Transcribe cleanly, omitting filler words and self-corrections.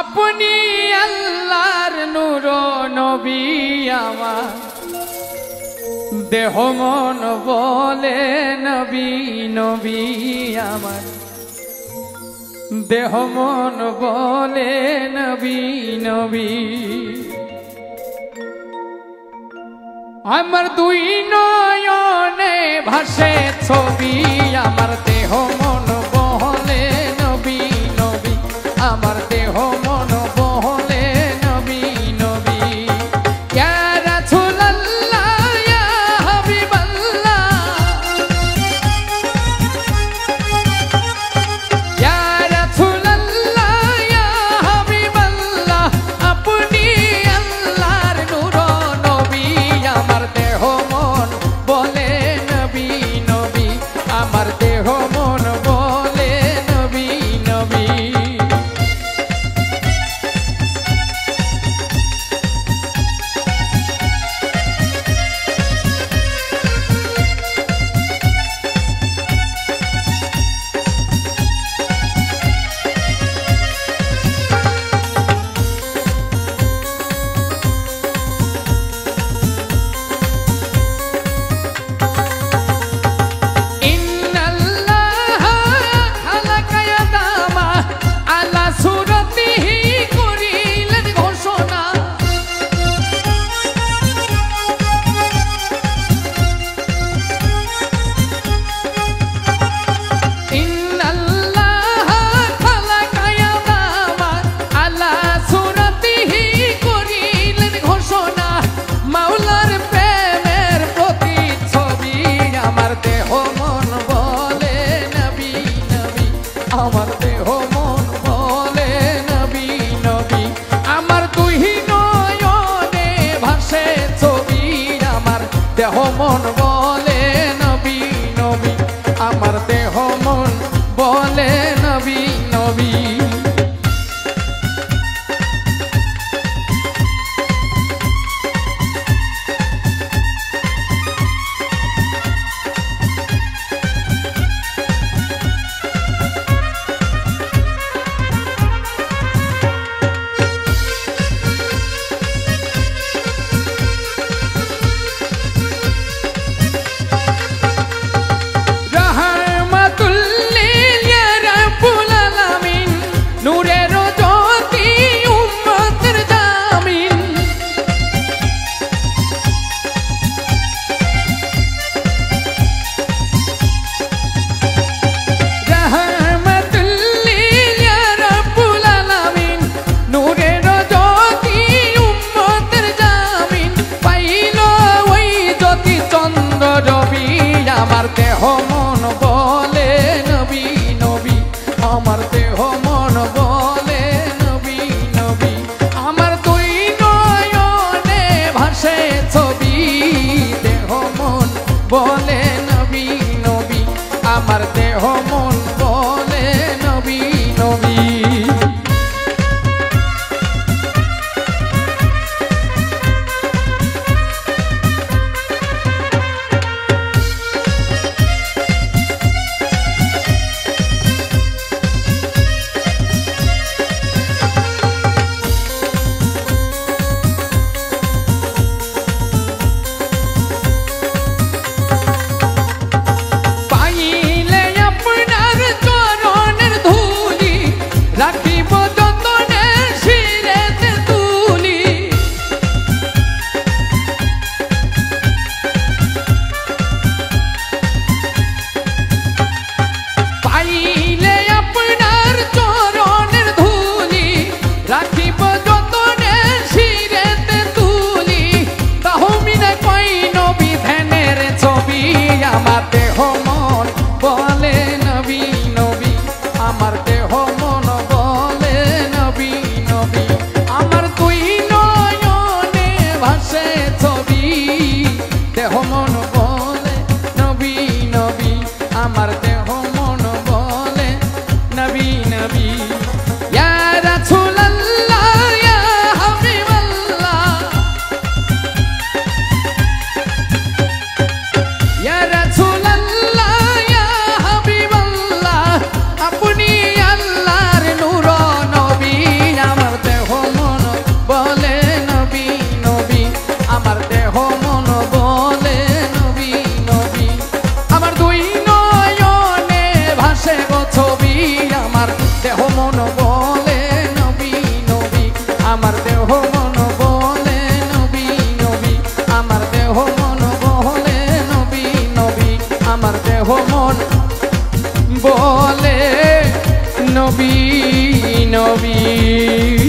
আপনি আল্লাহর নূর নবী আমার দেহ মন বলে নবী নবী আমার দেহ মন বলে নবী নবী আমার দুই নয়নে ভাসে ছবি আমার দেহ মন বলে নবী নবী আমার দেহ মন বলে নবী নবী ইয়া রাসূলুল্লাহ ইয়া হাবিবাল্লাহ ইয়া রাসূলুল্লাহ ইয়া হাবিবাল্লাহ আপনি আল্লাহর নূর নবী আমার দেহ মন বলে নবী নবী আমার দেহ মন বলে নবী নবী আমার দেহ মন বলে নবী নবী আমার দুই নয়নে ভাসে ছবি আমার দেহ মন বলে নবী নবী আমার দেহ মন বলে নবী নবী আমার দেহ মন বলে নবী নবী আমার দেহ মন বলে নবী নবী আমার দুই নয়নে ভাসে ছবি দেহ মন বলে নবী নবী আমার দেহ মন বলে নবী নবী আমার দেহ মন বলে নবী নবী আমার দেহ মন বলে নবী নবী আমার দুই নয়নে ভাসে ছবি দেহ মন বলে নবী নবী আমার দেহ মন বলে নবী নবী ইয়া রাসূলুল্লাহ ইয়া হাবিবাল্লাহ ইয়া রাসূলুল্লাহ ইয়া হাবিবাল্লাহ আপনি আল্লাহ নবী নবী।